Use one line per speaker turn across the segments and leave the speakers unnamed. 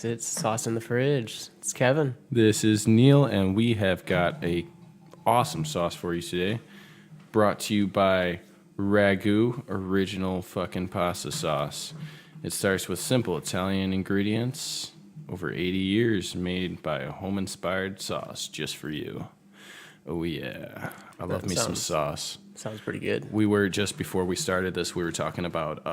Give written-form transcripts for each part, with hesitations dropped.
It's Sauce in the Fridge. It's Kevin.
This is Neil, and we have got a awesome sauce for you today. Brought to you by Ragu Original fucking Pasta Sauce. It starts with simple Italian ingredients. Over 80 years made by a home-inspired sauce just for you. Oh yeah, I love me some sauce.
Sounds pretty good.
We were, just before we started this, we were talking about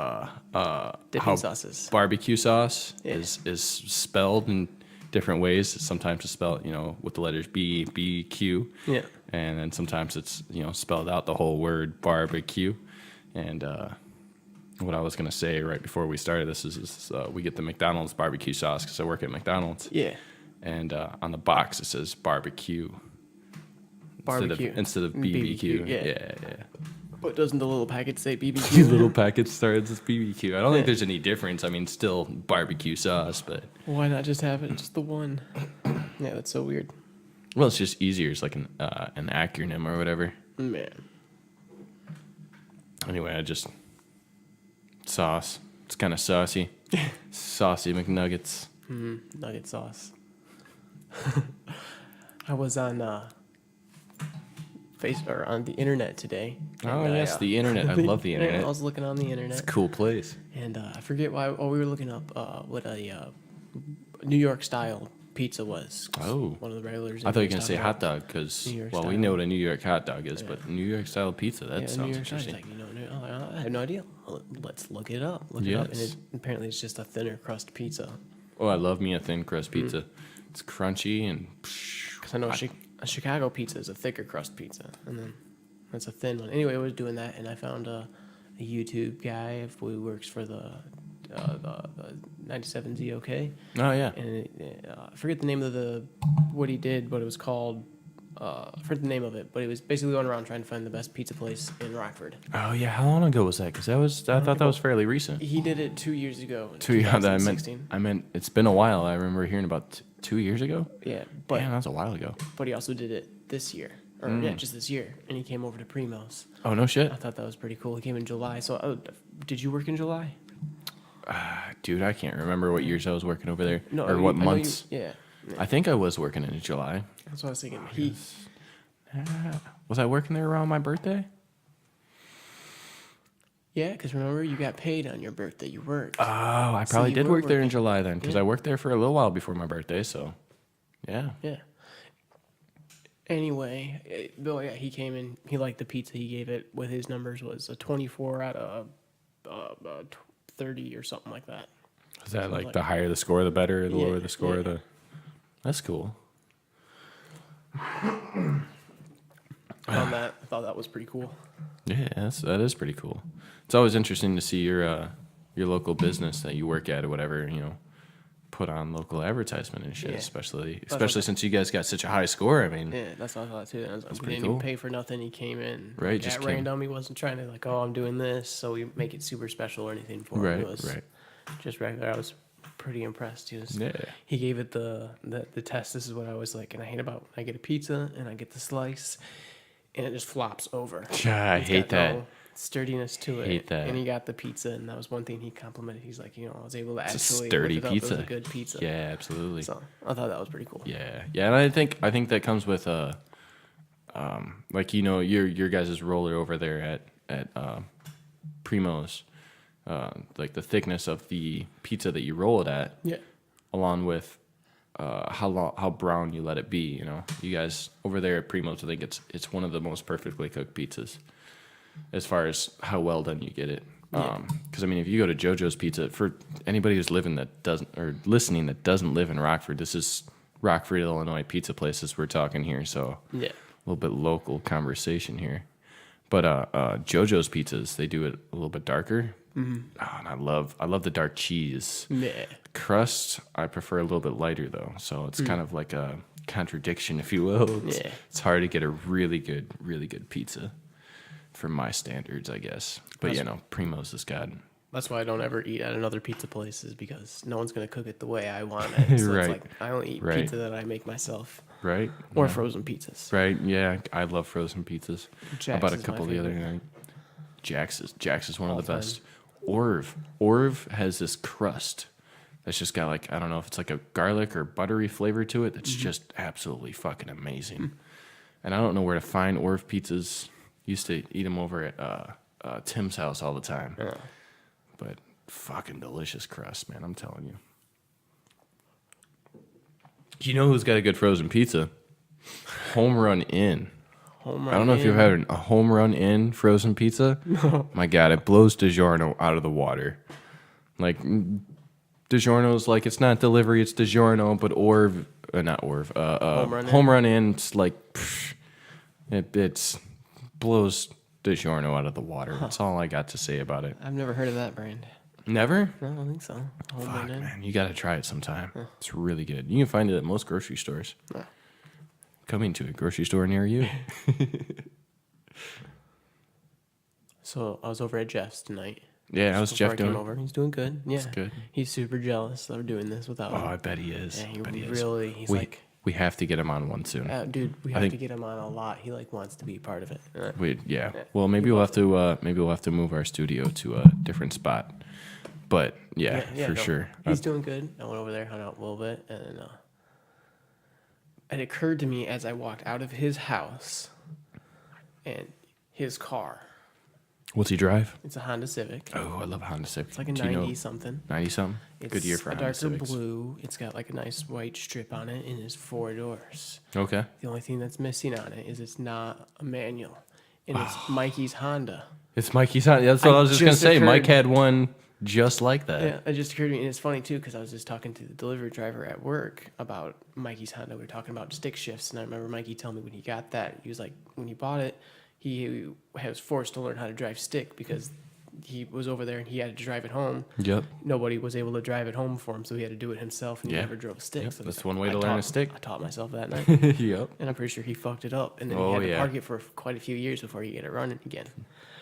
Dipping
how
sauces.
barbecue sauce
Yeah.
is spelled in different ways. Sometimes it's spelled, with the letters B, B, Q.
Yeah.
And then sometimes it's, spelled out the whole word barbecue. And what I was going to say right before we started this is we get the McDonald's barbecue sauce because I work at McDonald's.
Yeah.
And on the box it says barbecue.
Barbecue.
Instead of BBQ.
Yeah.
Yeah.
But doesn't the little packet say BBQ?
Little packet starts as BBQ. I don't think there's any difference. I mean, still barbecue sauce, but
Why not just have it just the one? Yeah, that's so weird.
well, it's just easier. It's like an acronym or whatever.
Man.
Anyway, sauce. It's kind of saucy. Saucy McNuggets.
Nugget sauce. I was on on the internet today.
Oh
and
yes, the internet. I love the internet.
I was looking on the internet.
It's a cool place.
And I forget why. Oh, we were looking up what a New York style pizza was.
Oh.
One of the regulars.
I thought you were gonna say hot dog because
New York
we
style.
know what a New York hot dog is, but New York style pizza that
New
sounds
York style.
interesting.
Like, I have no idea. Well, let's look it up. Look it up, and
Yes.
apparently it's just a thinner crust pizza.
Oh, I love me a thin crust pizza. It's crunchy and.
Because I know a Chicago pizza is a thicker crust pizza, and then that's a thin one. Anyway, I was doing that, and I found a YouTube guy who works for the 97 ZOK,
Oh yeah.
and I forget the name of what he did, but it was called. I forget the name of it, but it was basically going around trying to find the best pizza place in Rockford.
Oh yeah. How long ago was that? Because I thought that was fairly recent.
He did it 2 years ago. In
2016.
2016.
I meant it's been a while. I remember hearing about 2 years ago.
Yeah, but
Damn, that's a while ago.
he also did it this year, just this year, and he came over to Primo's.
Oh no shit,
I thought that was pretty cool. He came in July. So, did you work in July?
dude. I can't remember what years I was working over there
No,
or what
I know
months.
Yeah,
I think I was working in July.
that's what I was thinking.
Was I working there around my birthday?
Yeah, because remember you got paid on your birthday. You worked.
Oh, I
So
probably
you
did
were
work there in
working.
July then, because I worked there for a little while before my birthday. So, yeah.
Yeah. Anyway, Bill, he came in. He liked the pizza. He gave it with his numbers was a 24 out of 30 or something like that.
Is that like the higher the score, the better? The
Yeah,
lower the score,
yeah.
the. That's cool.
On that, I thought that was pretty cool.
Yeah, that is pretty cool. It's always interesting to see your local business that you work at or whatever, put on local advertisement and shit,
Yeah.
especially
what-
since you guys got such a high score. I mean,
Yeah, that's what I thought too. We
pretty
didn't
cool.
even pay for nothing. He came in
Right, just
at
came.
random. He wasn't trying to like, oh, I'm doing this, so we make it super special or anything for him.
right,
It was
right.
just regular. I was pretty impressed.
Yeah.
He gave it the test. This is what I was like, and I hate about when I get a pizza and I get the slice, and it just flops over.
Yeah, I
It's
hate
got
that.
no sturdiness to it.
Hate that.
And he got the pizza, and that was one thing he complimented. He's like, I was able to
It's a
actually
sturdy
lift it up.
pizza.
It was a good pizza.
Yeah, absolutely.
So I thought that was pretty cool.
Yeah, and I think that comes with like your guys' roller over there at Primo's, like the thickness of the pizza that you roll it at,
Yeah.
along with how brown you let it be. You guys over there at Primo's, I think it's one of the most perfectly cooked pizzas, as far as how well done you get it. Because I mean, if you go to JoJo's Pizza, for anybody who's listening that doesn't live in Rockford, this is Rockford, Illinois pizza places we're talking here. So
Yeah.
a little bit local conversation here. But JoJo's Pizzas, they do it a little bit darker. Mm-hmm. Oh, and I love the dark cheese.
Yeah.
Crust, I prefer a little bit lighter though. So it's kind of like a contradiction, if you will. It's hard to get a really good pizza for my standards, I guess. But Primo's is God.
That's why I don't ever eat at another pizza place, is because no one's gonna cook it the way I want it. So
Right.
it's like I only eat
Right.
pizza that I make myself,
Right?
or frozen pizzas.
Right, yeah. I love frozen pizzas.
Jack's
About a
is my
couple the other
favorite.
night. Jack's is one of the
All
best. Orv has this crust that's just got like, I don't know if it's like a garlic or buttery flavor to it. That's just absolutely fucking amazing. And I don't know where to find Orv pizzas. Used to eat them over at Tim's house all the time.
Yeah.
But fucking delicious crust, man. I'm telling you. You know who's got a good frozen pizza? Home Run Inn.
Home
I don't know if you've had a Home Run Inn frozen pizza. No. My God, it blows DiGiorno out of the water. Like, DiGiorno's like, it's not delivery, it's DiGiorno, but not Orv. Home Run Inn, it's like, it's blows DiGiorno out of the water. That's all I got to say about it.
I've never heard of that brand.
Never?
No, I don't think so. Home
Fuck,
Run Inn.
man. You got to try it sometime. It's really good. You can find it at most grocery stores.
Yeah.
Coming to a grocery store near you.
So I was over at Jeff's tonight.
Yeah, how's
Before
Jeff
I came
doing?
over. He's doing good. Yeah.
That's good.
He's super jealous that we're doing this without
Oh,
him.
I bet he is.
Yeah,
I bet he
he's
is.
like,
We have to get him on one soon.
dude, we
I
have
think-
to get him on a lot. He like wants to be part of it.
Yeah.
Yeah.
Well, maybe we'll have to move our studio to a different spot. But yeah, for
no,
sure.
He's doing good. I went over there, hung out a little bit, and it occurred to me as I walked out of his house and his car.
What's he drive?
It's a Honda Civic.
Oh, I love a Honda Civic.
It's like a
Do you know-
90 something.
90 something.
It's
Good year for
a
Honda
darker
Civics.
blue. It's got like a nice white strip on it, and it's 4 doors.
Okay.
The only thing that's missing on it is it's not a manual, and it's Mikey's Honda.
It's Mikey's Honda. That's what I was just gonna
just
say.
occurred-
Mike had one just like that.
Yeah, it just occurred to me, and it's funny too because I was just talking to the delivery driver at work about Mikey's Honda. We were talking about stick shifts, and I remember Mikey telling me when he got that, he was like, when he bought it, he was forced to learn how to drive stick because he was over there and he had to drive it home.
Yep.
Nobody was able to drive it home for him, so he had to do it himself, and he
Yeah.
never drove a stick.
Yep,
So
that's one way to learn a stick.
I taught myself that night,
Yep.
and I'm pretty sure he fucked it up, and then
Oh,
he had to
yeah.
park it for quite a few years before he get it running again.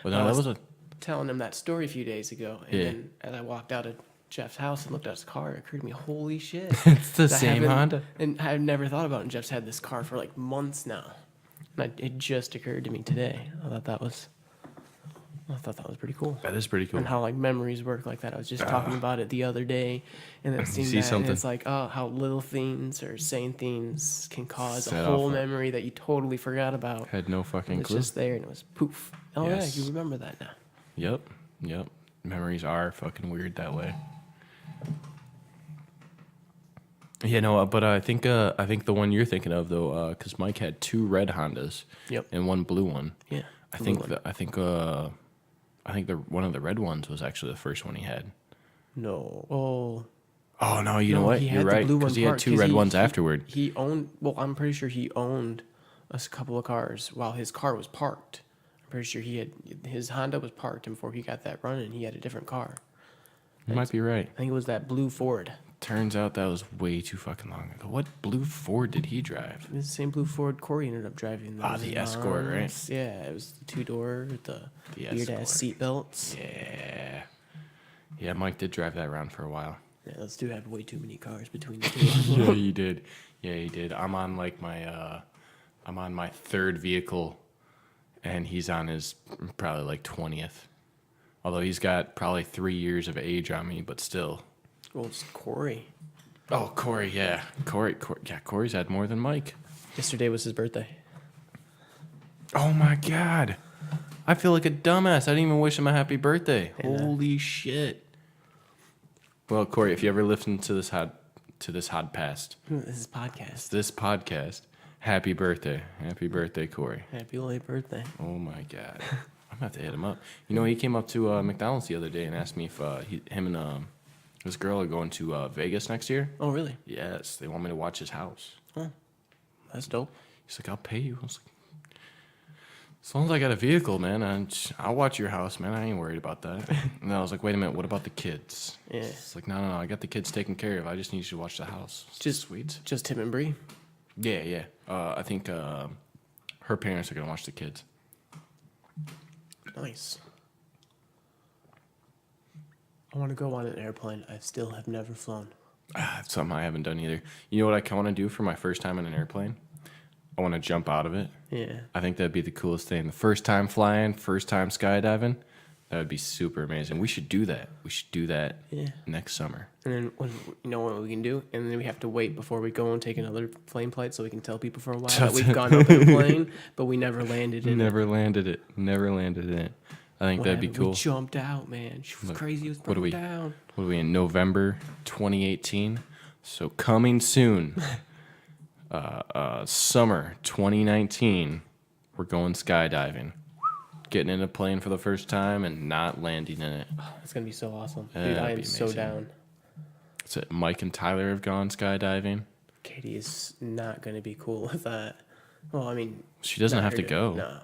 Well, no, that was a.
Telling him that story a few days ago, and
Yeah.
then as I walked out of Jeff's house and looked at his car, it occurred to me, holy shit.
It's the
I
same
haven't-
Honda.
And I've never thought about it. And Jeff's had this car for like months now. And it just occurred to me today. I thought that was pretty cool.
That is pretty cool.
And how like memories work like that. I was just talking about it the other day, and then seeing
see
that,
something.
and it's like, oh, how little things or saying things can cause
Set
a whole
off a-
memory that you totally forgot about.
Had no fucking
It's
clue.
just there, and it was poof. Oh
Yes.
yeah, you remember that now.
Yep. Yep. Memories are fucking weird that way. Yeah, no, but I think the one you're thinking of though, because Mike had 2 red Hondas,
Yep.
and 1 blue one.
Yeah.
I
blue
think
one.
the one of the red ones was actually the first one he had.
No. Oh.
Oh no, you know
No,
what?
he had
You're
the
right,
blue
because
one
he had
parked,
2
'cause
red
he-
ones
he-
afterward.
He owned. Well, I'm pretty sure he owned a couple of cars while his car was parked. I'm pretty sure his Honda was parked, and before he got that running, he had a different car.
You might be right.
I think it was that blue Ford.
Turns out that was way too fucking long ago. What blue Ford did he drive?
It was the same blue Ford Corey ended up driving. That
Ah,
was
the
his
Escort, right?
mom's. Yeah, it was the 2-door with the weird
Escort.
ass seat belts.
Yeah. Yeah, Mike did drive that around for a while.
Yeah, those two have way too many cars between the two.
Yeah, he did. Yeah, he did. I'm on like my I'm on my 3rd vehicle, and he's on his probably like 20th. Although he's got probably 3 years of age on me, but still.
Well, it's Corey.
Oh, Corey, yeah. Corey's had more than Mike.
Yesterday was his birthday.
Oh my God. I feel like a dumbass. I didn't even wish him a happy birthday.
Yeah.
Holy shit. Well, Corey, if you ever listen to this podcast,
This is podcast.
happy birthday. Happy birthday, Corey.
Happy late birthday.
Oh my God. I'm gonna have to hit him up. You know, he came up to McDonald's the other day and asked me if him and this girl are going to Vegas next year.
Oh, really?
Yes, they want me to watch his house.
That's dope.
He's like, I'll pay you. I was like, as long as I got a vehicle, man, I'll watch your house, man. I ain't worried about that. And then I was like, wait a minute, what about the kids?
Yeah.
It's like, no, I got the kids taken care of. I just need you to watch the house. It's
Just-
sweet.
Just him and Bree.
Yeah. I think her parents are gonna watch the kids.
Nice. I want to go on an airplane. I still have never flown.
That's something I haven't done either. You know what I want to do for my first time in an airplane? I want to jump out of it.
Yeah.
I think that'd be the coolest thing. The first time flying, first time skydiving, That would be super amazing. We should do that. We should do that next summer.
And then when you know what we can do, and then we have to wait before we go and take another plane flight, so we can tell people for a while that we've gone up in a plane, but we never landed in.
Never landed it. Never landed in it. I think that'd be cool.
We jumped out, man. She was crazy. It was
What are we?
down.
What are we in November 2018? So coming soon, summer 2019, we're going skydiving. Getting in a plane for the first time and not landing in it.
It's gonna be so awesome, dude.
That'd
I am
be
so
amazing.
down.
So Mike and Tyler have gone skydiving.
Katie is not gonna be cool with that. Well, I mean,
She doesn't
not
have
her
to go.
No,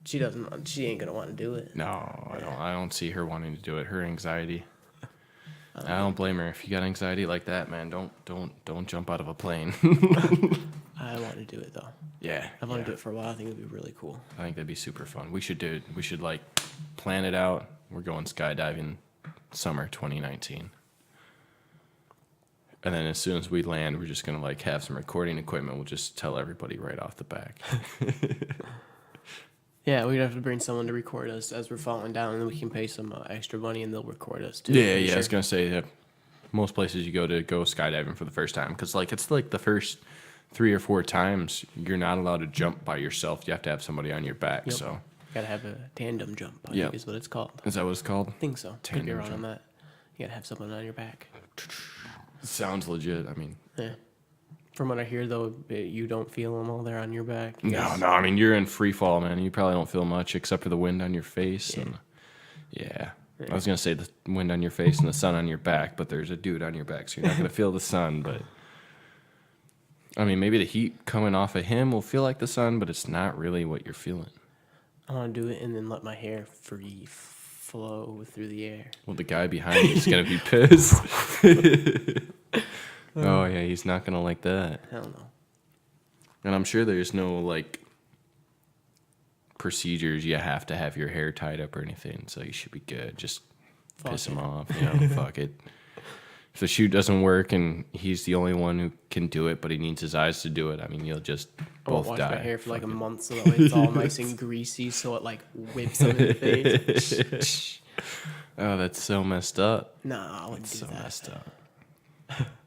she doesn't. She ain't gonna want to do it.
No, I don't. I don't see her wanting to do it. Her anxiety. I don't blame her. If you got anxiety like that, man, don't jump out of a plane.
I want to do it though.
Yeah,
I've wanted to do it for a while. I think it'd be really cool.
I think that'd be super fun. We should do it. We should like plan it out. We're going skydiving summer 2019. And then as soon as we land, we're just gonna like have some recording equipment. We'll just tell everybody right off the back.
Yeah, we'd have to bring someone to record us as we're falling down, and then we can pay some extra money, and they'll record us too.
Yeah,
I'm
yeah. I was
sure.
gonna say that most places you go to go skydiving for the first time, because like it's like the first 3 or 4 times you're not allowed to jump by yourself. You have to have somebody on your back.
Yep.
So
Gotta have a tandem jump. I
Yep.
think is what it's called.
is that what it's called?
I think so. Could be
Tandem
wrong on
jump.
that. You gotta have someone on your back.
Sounds legit. I mean,
Yeah. From what I hear, though, you don't feel them while they're on your back. You
no.
guys-
I mean, you're in free fall, man. You probably don't feel much except for the wind on your face.
Yeah.
And yeah. I was gonna say the wind on your face and the sun on your back, but there's a dude on your back, so you're not gonna feel the sun. But I mean, maybe the heat coming off of him will feel like the sun, but it's not really what you're feeling.
I want to do it and then let my hair free flow through the air.
Well, the guy behind you is gonna be pissed. Oh yeah, he's not gonna like that.
I don't know.
And I'm sure there's no like procedures you have to have your hair tied up or anything, so you should be good. Just piss him off, fuck it. If the shoot doesn't work and he's the only one who can do it, but he needs his eyes to do it, I mean, you'll just
I won't
both
wash
die.
my hair for like a
Fuck it.
month so that way it's all nice and greasy, so it like whips them in the face.
Oh, that's so messed up.
Nah, I wouldn't do
So
that.
messed up.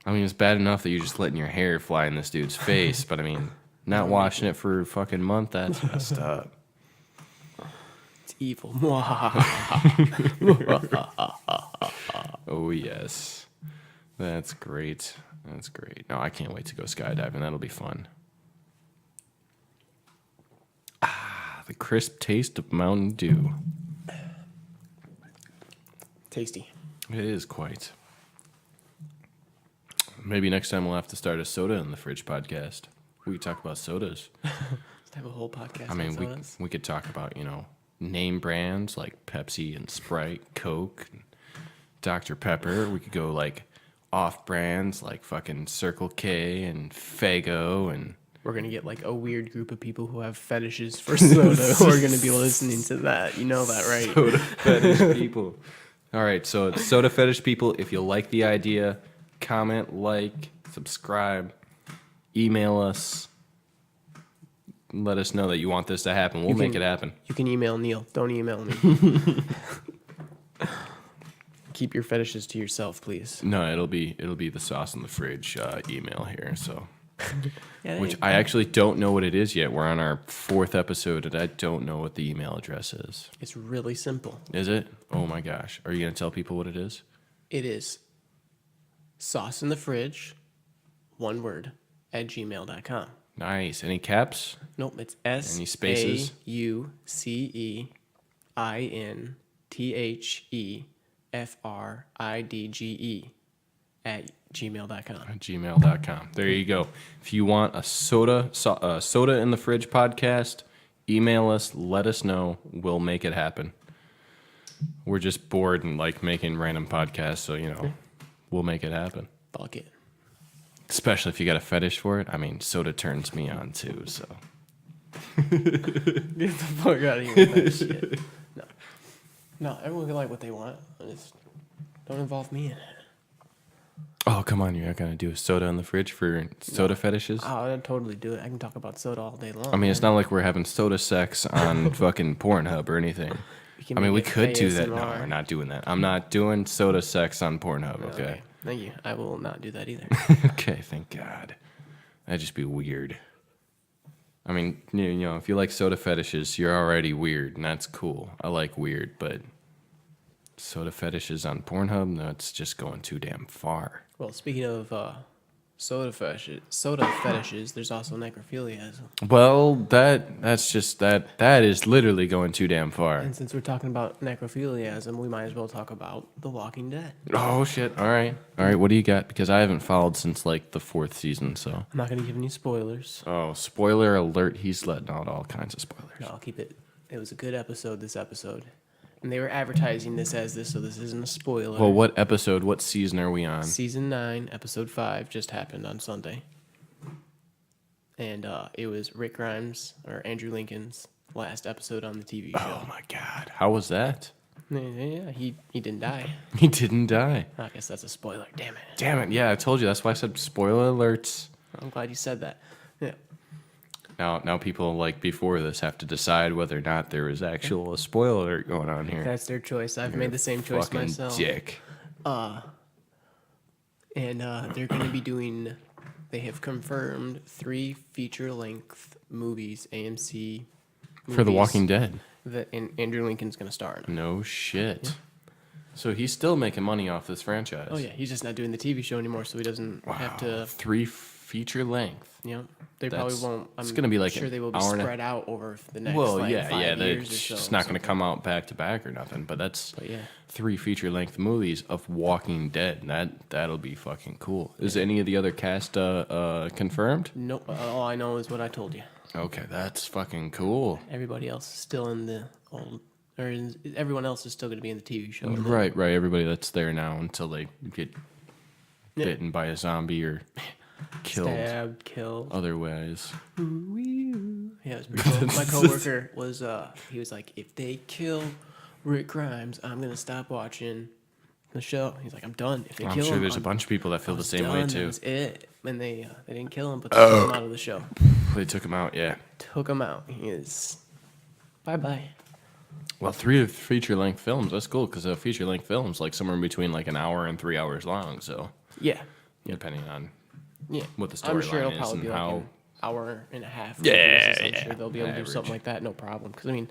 I mean, it's bad enough that you're just letting your hair fly in this dude's face, but I mean, not washing it for a fucking month, that's messed up.
It's evil.
Oh, yes. That's great. That's great. No, I can't wait to go skydiving. That'll be fun. Ah, the crisp taste of Mountain Dew.
Tasty.
It is quite. Maybe next time we'll have to start a soda in the fridge podcast. We could talk about sodas.
Just have a whole podcast.
I mean,
on sodas.
we could talk about, name brands like Pepsi and Sprite, Coke, and Dr. Pepper. We could go like off brands like fucking Circle K and Faygo and
We're gonna get like a weird group of people who have fetishes for soda who are gonna be listening to that. You know that, right?
soda fetish people. All right, so it's soda fetish people. If you like the idea, comment, like, subscribe, email us. Let us know that you want this to happen. We'll
You
make
can-
it happen.
You can email Neil. Don't email me. Keep your fetishes to yourself, please.
No, it'll be the sauce in the fridge email here. So,
Yeah,
which I actually don't know what it is yet. We're on our 4th episode, and I don't know what the email address is.
it's really simple.
Is it? Oh my gosh! Are you gonna tell people what it is?
It is sauce in the fridge, one word, at gmail.com.
Nice. Any caps?
Nope, it's
Any spaces?
SAUCEINTHEFRIDGE at gmail.com.
At gmail.com. There you go. If you want a soda in the fridge podcast, email us. Let us know. We'll make it happen. We're just bored and like making random podcasts, so we'll make it happen.
Fuck it.
Especially if you got a fetish for it. I mean, soda turns me on too. So
Get the fuck out of here with that shit. No, everyone can like what they want. Just don't involve me in it.
oh come on, you're not gonna do a soda in the fridge for soda fetishes?
Oh, I'd totally do it. I can talk about soda all day long.
I mean, it's not like we're having soda sex on fucking Pornhub or anything.
We can
I mean, we
make it
could do that. No,
ASMR.
we're not doing that. I'm not doing soda sex on Pornhub, okay?
Thank you. I will not do that either.
Okay, thank God. That'd just be weird. I mean, you know, if you like soda fetishes, you're already weird, and that's cool. I like weird, but soda fetishes on Pornhub, no, it's just going too damn far.
Well, speaking of soda fetishes, there's also necrophilia.
Well, that's that is literally going too damn far.
And since we're talking about necrophiliasm, we might as well talk about The Walking Dead.
Oh shit! All right. What do you got? Because I haven't followed since like the 4th season, so.
I'm not going to give any spoilers.
Oh, spoiler alert! He's letting out all kinds of spoilers.
No, I'll keep it. It was a good episode, this episode. And they were advertising this as this, so this isn't a spoiler.
Well, what episode? What season are we on?
Season 9, episode 5 just happened on Sunday. And it was Rick Grimes, or Andrew Lincoln's, last episode on the TV show.
Oh my God! How was that?
Yeah, he didn't die.
He didn't die.
I guess that's a spoiler. Damn it.
Damn it! Yeah, I told you. That's why I said spoiler alerts.
I'm glad you said that. Yeah.
Now people like before this have to decide whether or not there is actual a spoiler alert going on here.
That's their choice. I've made the same choice
Fucking
myself.
dick.
And they're going to be doing, they have confirmed 3 feature-length movies, AMC movies.
For The Walking Dead.
That Andrew Lincoln's going to star in.
No shit. So he's still making money off this franchise.
Oh, yeah. He's just not doing the TV show anymore, so he doesn't have to,
3 feature length.
you know, they
That's-
probably won't.
it's gonna be like
sure
an
they will be
hour and a-
spread out over the next
Well,
like,
yeah,
5 years or
it's
so.
just not going to come out back to back or nothing. But that's
But yeah.
3 feature length movies of Walking Dead. That'll be fucking cool. Is any of the other cast confirmed?
Nope. All I know is what I told you.
Okay, that's fucking cool.
Everybody else is still in the old, everyone else is still going to be in the TV show. and then-
Right. Everybody that's there now until they get
Yeah.
bitten by a zombie or killed
Stabbed, killed.
otherwise.
Yeah, it was pretty cool. My coworker was he was like, if they kill Rick Grimes, I'm gonna stop watching the show. He's like, I'm done. If they
I'm
kill
sure
him,
there's a
I'm
bunch of people that feel the same way
done.
too.
That's it. And they didn't kill him, but they took him out of the show.
They took him out, yeah.
Took him out. He is bye bye.
Well, 3 feature length films. That's cool because a feature length film's like somewhere in between like an hour and 3 hours long. So
Yeah.
depending on
Yeah.
what the
I'm sure
storyline
it'll
is
probably
and
be like
how.
an hour and a half.
Yeah,
movies, so I'm
yeah.
sure they'll be able to do
Average.
something like that, no problem. Because I mean,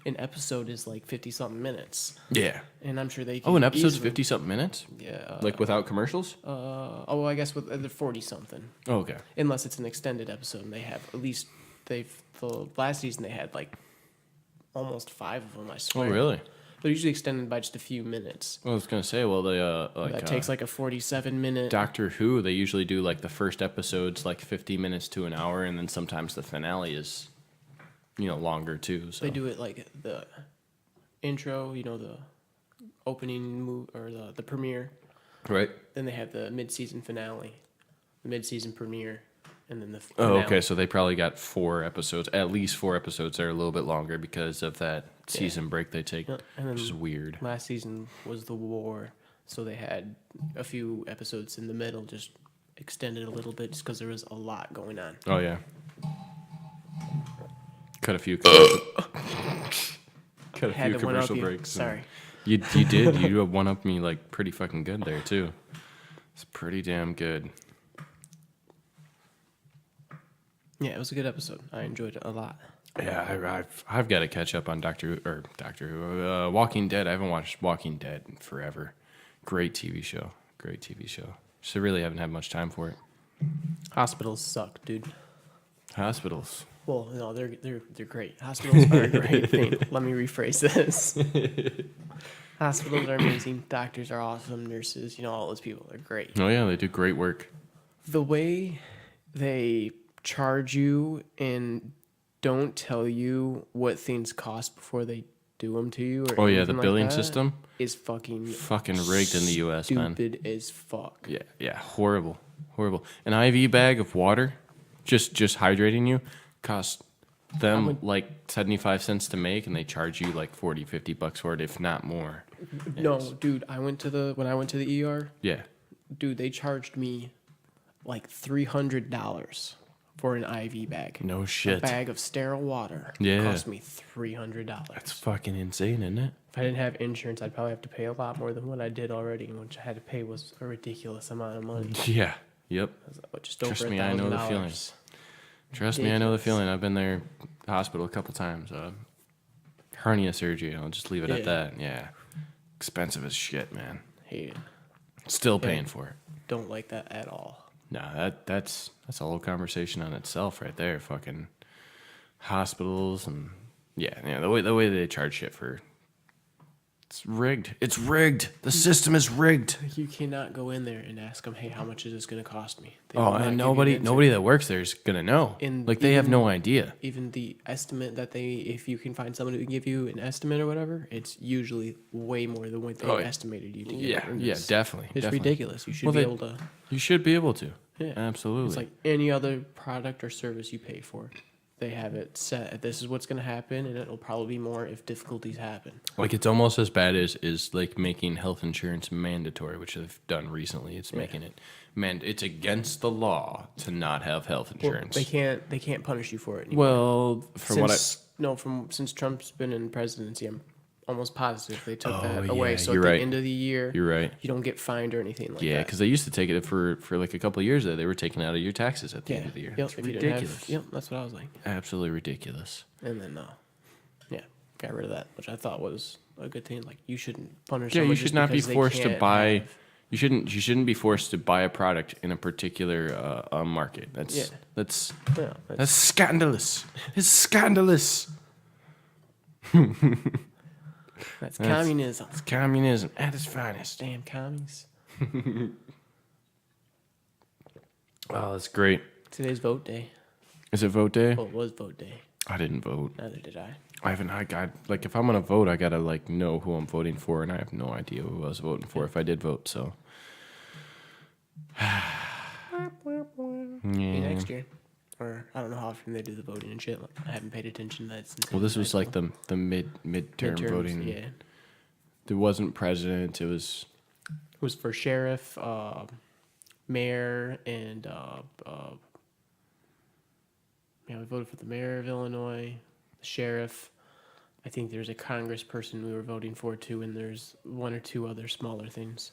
an episode is like 50-something minutes,
Yeah.
and I'm sure they can.
Oh, an episode's
easily-
50 something minutes?
Yeah.
Like without commercials?
Oh, I guess with the 40-something.
Oh, okay.
Unless it's an extended episode, and they have at least the last season they had like almost 5 of them. I
Oh,
swear.
really?
They're usually extended by just a few minutes.
Well, I was gonna say, well, they
That takes like a 47-minute.
Doctor Who. They usually do like the first episode's like 50 minutes to an hour, and then sometimes the finale is, longer too. So
They do it like the intro, the opening move or the premiere.
right.
Then they have the mid-season finale, the mid-season premiere, and then the
Oh,
finale.
okay. So they probably got 4 episodes, at least 4 episodes that are a little bit longer because of that season break they take,
Yeah, and
which is
then
weird.
last season was the war, so they had a few episodes in the middle, just extended a little bit, just because there was a lot going on.
Oh yeah. Cut a few. Cut a
Had
few
to one-up
commercial
you.
breaks. and-
Sorry.
You did. You one up me like pretty fucking good there too. It's pretty damn good.
Yeah, it was a good episode. I enjoyed it a lot.
Yeah, I've got to catch up on Doctor Who, Walking Dead. I haven't watched Walking Dead in forever. Great TV show. Great TV show. Just really haven't had much time for it.
Hospitals suck, dude.
Hospitals.
Well, no, they're great. Hospitals are a great thing. Let me rephrase this. Hospitals are amazing. Doctors are awesome. Nurses, all those people are great.
Oh yeah, they do great work.
The way they charge you and don't tell you what things cost before they do them to you. Or
Oh yeah, the
anything like
billing
that
system.
is fucking
Rigged in the U.S., man.
stupid as fuck.
Yeah, horrible. An IV bag of water, just hydrating you, costs them like 75 cents to make, and they charge you like $40-$50 for it, if not more.
No, dude, when I went to the ER,
Yeah.
dude, they charged me like $300 for an IV bag.
No
A
shit.
bag of sterile water
Yeah.
cost me $300.
That's fucking insane, isn't it?
If I didn't have insurance, I'd probably have to pay a lot more than what I did already, which I had to pay was a ridiculous amount of money.
Yeah. Yep.
I was like, just over
Trust me, I know the feeling.
$1,000.
Trust me, I know the
Ridiculous.
feeling. I've been there, hospital a couple times. Hernia surgery. I'll just leave it at
Yeah.
that. Yeah. Expensive as shit, man.
Hate it.
Still paying for it.
Don't like that at all.
No, that's a whole conversation on itself right there. Fucking hospitals and yeah, the way they charge shit for it's rigged. It's rigged. The system is rigged.
You cannot go in there and ask them, "Hey, how much is this going to cost me?" They
Oh,
will not
and
give you
nobody
an answer.
nobody that works there is gonna know. Like they have no idea.
Even the estimate that if you can find someone who can give you an estimate or whatever, it's usually way more than what they
Oh, yeah.
estimated you to get.
Yeah,
And
yeah,
it's-
definitely.
It's
definitely.
ridiculous. You should
Well,
be
they-
able to.
You should be able to.
Yeah.
Absolutely.
It's like any other product or service you pay for. They have it set. This is what's going to happen, and it'll probably be more if difficulties happen.
Like it's almost as bad as like making health insurance mandatory, which they've done recently. It's making it it's against the law to not have health
Well,
insurance.
they can't punish you for it anymore.
Well, from
Since Trump's been in presidency, I'm almost positive they took
Oh,
that
yeah,
away. So
you're
at the
right.
end of the year,
you're right.
you don't get fined or anything like
Yeah,
that.
because they used to take it for like a couple of years there. They were taking it out of your taxes at the
Yeah.
end of the year.
Yep,
It's
if you didn't have-
ridiculous.
Yep, that's what I was like.
Absolutely ridiculous.
And then, got rid of that, which I thought was a good thing. Like, you shouldn't punish
Yeah,
someone
you should
just
not be
because they
forced to
can't
buy.
have-
You shouldn't be forced to buy a product in a particular market. That's
Yeah.
that's
Yeah,
that's scandalous. It's scandalous.
that's communism.
It's communism at its finest.
Damn commies.
Oh, that's great.
Today's vote day.
Is it vote day?
Well, it was vote day.
I didn't vote.
Neither did I.
I haven't. I got like if I'm gonna vote, I gotta like know who I'm voting for, and I have no idea who I was voting for if I did vote. So.
Maybe
Yeah.
next year. Or I don't know how often they do the voting and shit. I haven't paid attention to that since.
Well, this was
high
like
school.
the midterm
Midterms,
voting.
Yeah.
There wasn't president. It was
It was for sheriff, mayor, and we voted for the mayor of Illinois, the sheriff. I think there's a congressperson we were voting for too, and there's one or two other smaller things,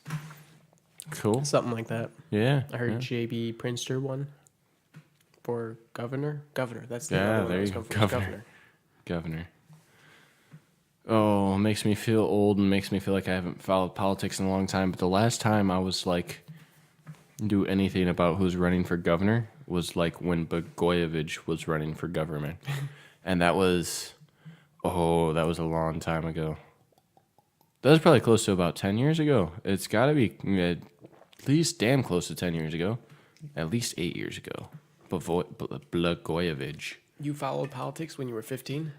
cool.
something like that.
Yeah.
I heard
yeah.
J.B. Prinster won for governor. Governor, that's the
Yeah,
other one I
there
was
you go.
going for, was
Governor. Governor. Oh, makes me feel old and makes me feel like I haven't followed politics in a long time. But the last time I was like, do anything about who's running for governor was like when Blagojevich was running for government. And that was a long time ago. That was probably close to about 10 years ago. It's got to be at least damn close to 10 years ago. At least 8 years ago. Blagojevich.
You followed politics when you were 15?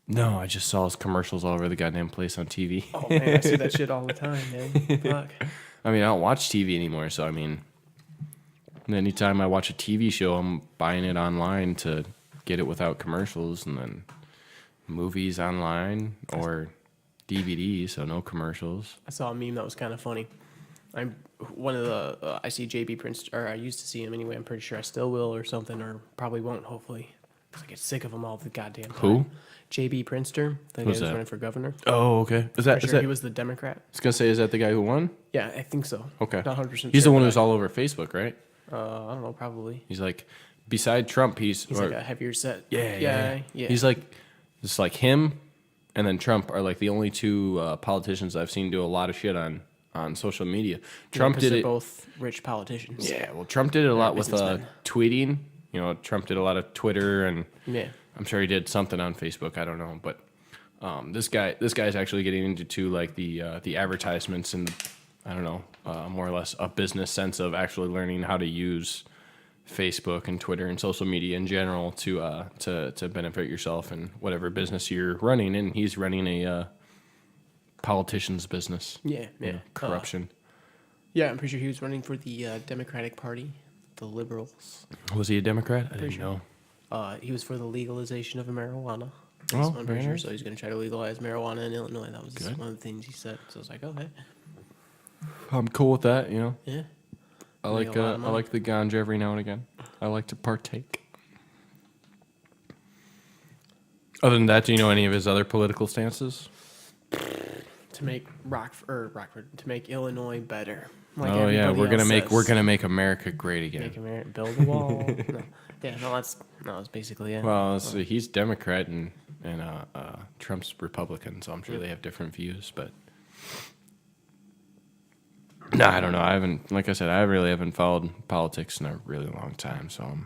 No, I just saw his commercials all over the goddamn place on TV.
Oh man, I see that shit all the time, man. Fuck.
I mean, I don't watch TV anymore, so I mean, anytime I watch a TV show, I'm buying it online to get it without commercials, and then movies online or DVD, so no commercials.
I saw a meme that was kind of funny. I'm one of the I see JB Prince, or I used to see him anyway. I'm pretty sure I still will or something, or probably won't. Hopefully, because I get sick of him all the goddamn time.
Who?
JB Prinster, the guy
Who's
who's
that?
running for governor.
Oh, okay. Is that?
Pretty
Is
sure
that?
he was the Democrat.
I was gonna say, is that the guy who won?
Yeah, I think so.
Okay.
Not 100%.
He's
sure,
the one
but
who's all over Facebook, right?
I don't know, probably.
He's like, beside Trump, he's
He's like a heavier set.
yeah.
yeah.
He's like, it's like him, and then Trump are like the only two politicians I've seen do a lot of shit on social media. Trump
'cause
did
they're
it.
both rich politicians.
Yeah, well, Trump did it a lot with
businessmen.
tweeting. You know, Trump did a lot of Twitter, and
Yeah.
I'm sure he did something on Facebook. I don't know, but this guy's actually getting into like the advertisements and I don't know, more or less a business sense of actually learning how to use Facebook and Twitter and social media in general to benefit yourself and whatever business you're running. And he's running a politician's business.
Yeah.
Corruption.
Yeah, I'm pretty sure he was running for the Democratic Party, the Liberals.
Was he a Democrat? I didn't know.
He was for the legalization of marijuana.
Oh,
I'm pretty
very
sure.
nice.
So he's going to try to legalize marijuana in Illinois. That was
Good.
one of the things he said. So I was like, okay,
I'm cool with that. You know.
yeah.
I
Make
like
a lot of
I
money.
like the ganja every now and again. I like to partake. Other than that, do you know any of his other political stances?
To make Rockford, to make Illinois better. Like
Oh yeah,
everybody
we're gonna
else
make we're
says.
gonna make America great again.
Make America build a wall. No. Yeah, that's basically it.
Well, so he's Democrat and Trump's Republican, so I'm sure they have different views. But no, I don't know. I haven't, like I said, I really haven't followed politics in a really long time. So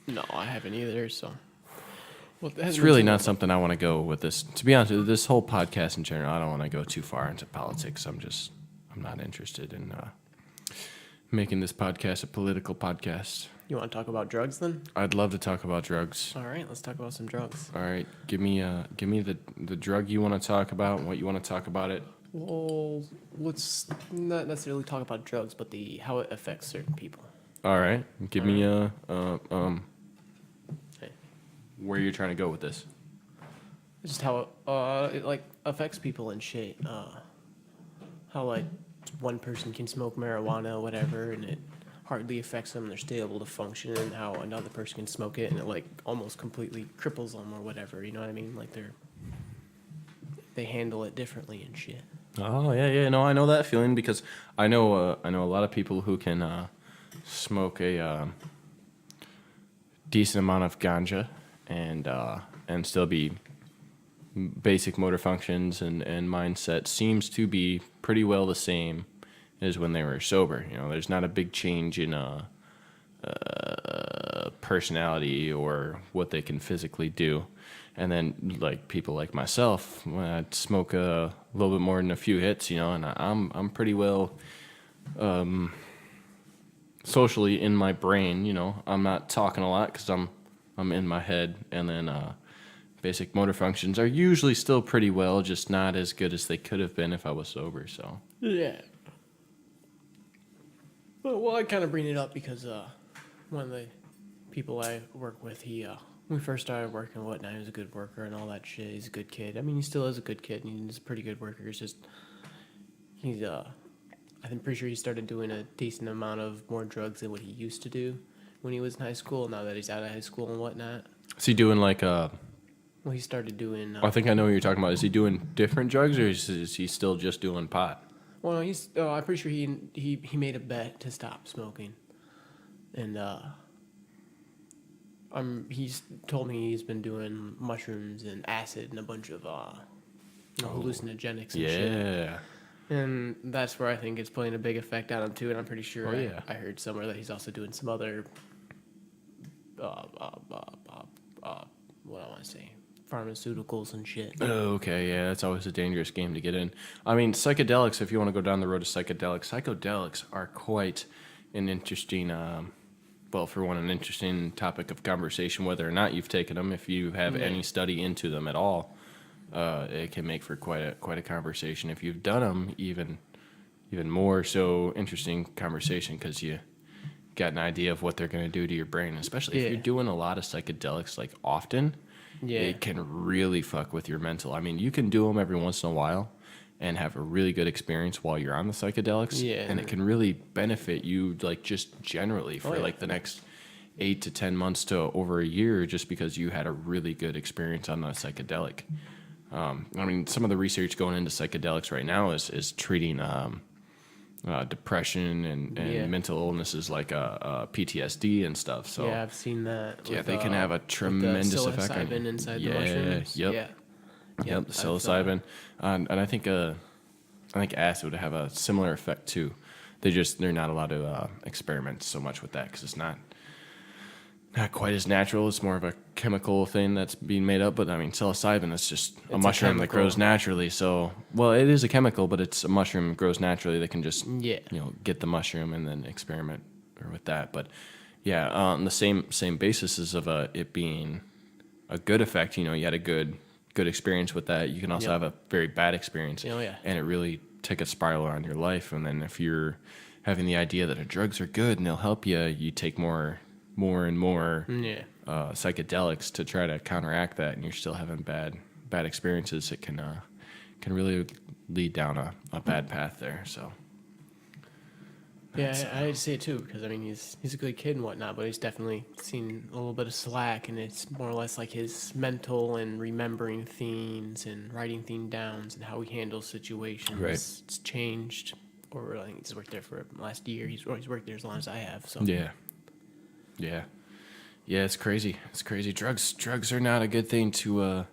No, I haven't either. So well,
it's really not something I want to go with this. To be honest, with this whole podcast in general, I don't want to go too far into politics. I'm not interested in making this podcast a political podcast.
You want to talk about drugs then?
I'd love to talk about drugs.
All right, let's talk about some drugs.
All right, give me the drug you want to talk about, what you want to talk about it.
Well, let's not necessarily talk about drugs, but how it affects certain people.
All right, give me
Okay.
where you're trying to go with this.
Just how it like affects people and shit. How like one person can smoke marijuana or whatever, and it hardly affects them. They're still able to function, and how another person can smoke it, and it like almost completely cripples them or whatever. You know what I mean? Like they handle it differently and shit.
Oh yeah. No, I know that feeling because I know a lot of people who can smoke a decent amount of ganja and still be basic motor functions and mindset seems to be pretty well the same as when they were sober. You know, there's not a big change in personality or what they can physically do. And then, like people like myself, when I smoke a little bit more than a few hits, you know, and I'm pretty well socially in my brain. You know, I'm not talking a lot because I'm in my head, and then basic motor functions are usually still pretty well, just not as good as they could have been if I was sober. So
Yeah. Well, I kind of bring it up because one of the people I work with, when we first started working and whatnot, he was a good worker and all that shit. He's a good kid. I mean, he still is a good kid, and he's a pretty good worker. It's just, I'm pretty sure he started doing a decent amount of more drugs than what he used to do when he was in high school, now that he's out of high school and whatnot.
is he doing like
Well, he started doing...
I think I know what you're talking about. Is he doing different drugs, or is he still just doing pot?
Well, no, I'm pretty sure he made a bet to stop smoking. And he's told me he's been doing mushrooms and acid and a bunch of hallucinogenics and shit.
Yeah.
And that's where I think it's playing a big effect on him too. And I'm pretty sure
yeah.
I heard somewhere that he's also doing some other what I want to say, pharmaceuticals and shit.
Oh, okay, yeah, that's always a dangerous game to get in. I mean, psychedelics, if you want to go down the road of psychedelics are quite an interesting, for one, an interesting topic of conversation, whether or not you've taken them. If you have any study into them at all, it can make for quite a conversation. If you've done them, even more so interesting conversation, because you got an idea of what they're going to do to your brain, especially if you're doing a lot of psychedelics like often.
Yeah.
It can really fuck with your mental. I mean, you can do them every once in a while and have a really good experience while you're on the psychedelics.
Yeah.
And it can really benefit you, like, just generally for like the next 8 to 10 months to over a year, just because you had a really good experience on the psychedelic. I mean, some of the research going into psychedelics right now is treating depression and mental illnesses like PTSD and stuff. So
yeah, I've seen that.
yeah, they can have a tremendous effect on you.
Psilocybin inside the mushrooms.
Yep.
Yeah.
Yep, the psilocybin, and I think acid would have a similar effect too. They're not allowed to experiment so much with that because it's not quite as natural. It's more of a chemical thing that's being made up. But I mean, psilocybin is just a mushroom that grows naturally. So, well, it is a chemical, but it's a mushroom that grows naturally. They can just get the mushroom and then experiment with that. But yeah, on the same basis as of it being a good effect. You know, you had a good experience with that. You can also have a very bad experience.
Oh, yeah.
And it really take a spiral around your life. And then if you're having the idea that drugs are good and they'll help you, you take more and more psychedelics to try to counteract that, and you're still having bad experiences. It can really lead down a bad path there. So
Yeah, I'd say it too because I mean he's a good kid and whatnot, but he's definitely seen a little bit of slack, and it's more or less like his mental and remembering themes and writing things down and how he handles situations.
Right.
It's changed, or I think he's worked there for the last year. He's worked there as long as I have. So
Yeah. It's crazy. It's crazy. Drugs are not a good thing to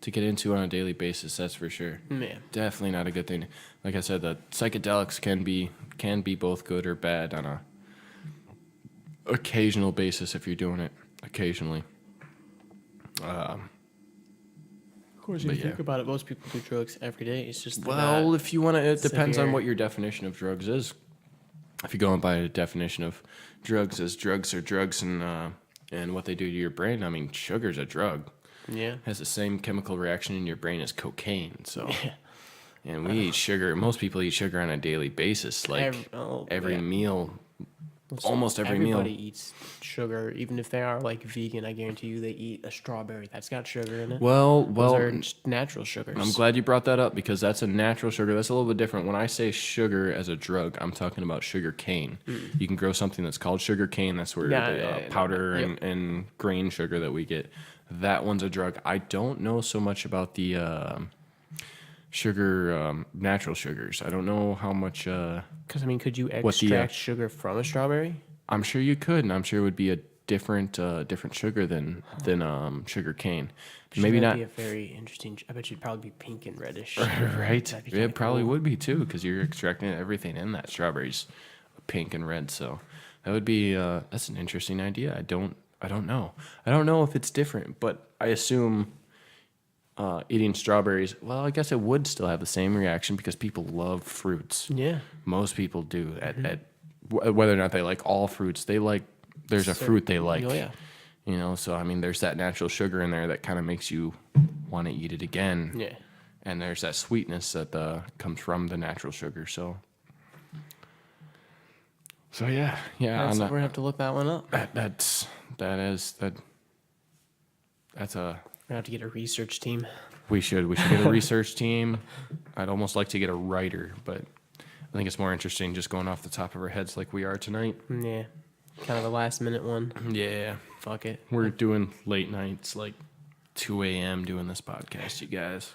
get into on a daily basis. That's for sure.
yeah,
Definitely not a good thing. Like I said, the psychedelics can be both good or bad on a occasional basis if you're doing it occasionally.
of course, if
But
you
yeah.
think about it, most people do drugs every day. It's just
Well, if you want to, it depends on
severe.
what your definition of drugs is. If you're going by a definition of drugs as drugs are drugs and what they do to your brain, I mean, sugar's a drug.
yeah,
Has the same chemical reaction in your brain as cocaine. So,
yeah.
and we eat sugar. Most people eat sugar on a daily basis, like every
Yeah.
meal, almost every meal.
Everybody eats sugar, even if they are like vegan. I guarantee you, they eat a strawberry that's got sugar in it.
Well,
Those are just natural sugars.
I'm glad you brought that up because that's a natural sugar. That's a little bit different. When I say sugar as a drug, I'm talking about sugar cane. You can grow something that's called sugar cane. That's where
Yeah,
the
yeah,
powder
yep.
and grain sugar that we get. That one's a drug. I don't know so much about the sugar, natural sugars. I don't know how much.
Because I mean, could you
What the,
extract sugar from a strawberry?
I'm sure you could, and I'm sure it would be a different sugar than sugar cane. Maybe not.
That'd be a very interesting. I bet you'd probably be pink and reddish.
Right?
That'd be
It
kinda
probably
cool.
would be too, because you're extracting everything in that strawberries, pink and red. So that would be that's an interesting idea. I don't know. I don't know if it's different, but I assume eating strawberries. Well, I guess it would still have the same reaction because people love fruits.
Yeah.
Most people do. Whether or not they like all fruits, they like. There's a fruit they like.
Oh yeah.
You know, so I mean, there's that natural sugar in there that kind of makes you want to eat it again.
Yeah.
And there's that sweetness that comes from the natural sugar. So yeah.
We're gonna have to look that one up.
That's a.
We're gonna have to get a research team.
We should get a research team. I'd almost like to get a writer, but I think it's more interesting just going off the top of our heads like we are tonight.
Yeah. Kind of a last minute one.
Yeah,
Fuck it.
we're doing late nights, like 2 a.m. doing this podcast, you guys.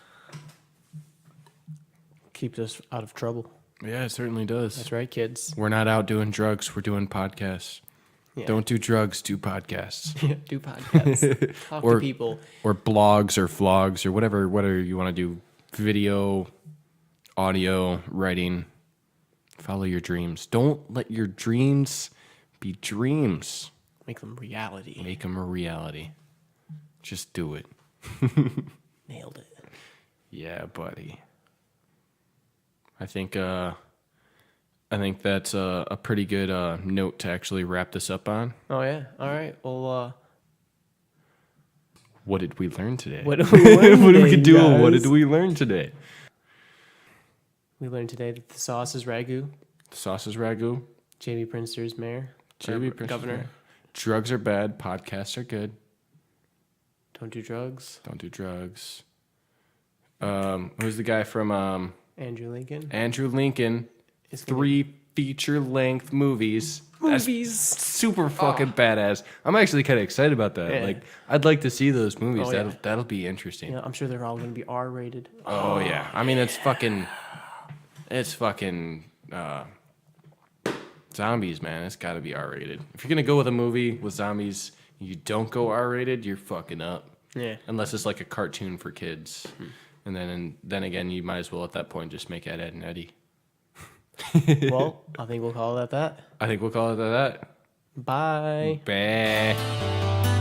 Keeps us out of trouble.
Yeah, it certainly does.
That's right, kids.
We're not out doing drugs. We're doing podcasts.
Yeah.
Don't do drugs. Do podcasts
do podcasts. Talk
Or-
to people.
or blogs or vlogs or whatever you want to do. Video, audio, writing. Follow your dreams. Don't let your dreams be dreams.
Make them reality.
Make them a reality. Just do it.
Nailed it.
Yeah, buddy. I think that's a pretty good note to actually wrap this up on.
Oh yeah. All right. Well,
What did we learn today?
what did we learn
What did we
today,
do?
guys?
What did we learn today?
We learned today that the sauce is ragu.
Sauce is ragu.
J.B. Prinster's mayor.
J.B.
Or
Prince's
governor.
mayor. Drugs are bad. Podcasts are good.
Don't do drugs.
Don't do drugs. Who's the guy from
Andrew Lincoln.
Andrew Lincoln?
It's gonna
3 feature-length movies. That's
Movies.
super fucking badass. I'm actually kind of excited about that.
Yeah.
Like, I'd like to see those movies.
Oh, yeah.
That'll be interesting.
Yeah, I'm sure they're all going to be R-rated.
Oh yeah. I mean, it's fucking zombies, man. It's got to be R-rated. If you're gonna go with a movie with zombies, you don't go R-rated, you're fucking up.
Yeah.
Unless it's like a cartoon for kids, and then again, you might as well at that point just make it Ed and Eddie.
Well, I think we'll call it at that.
I think we'll call it that.
Bye.
Bah.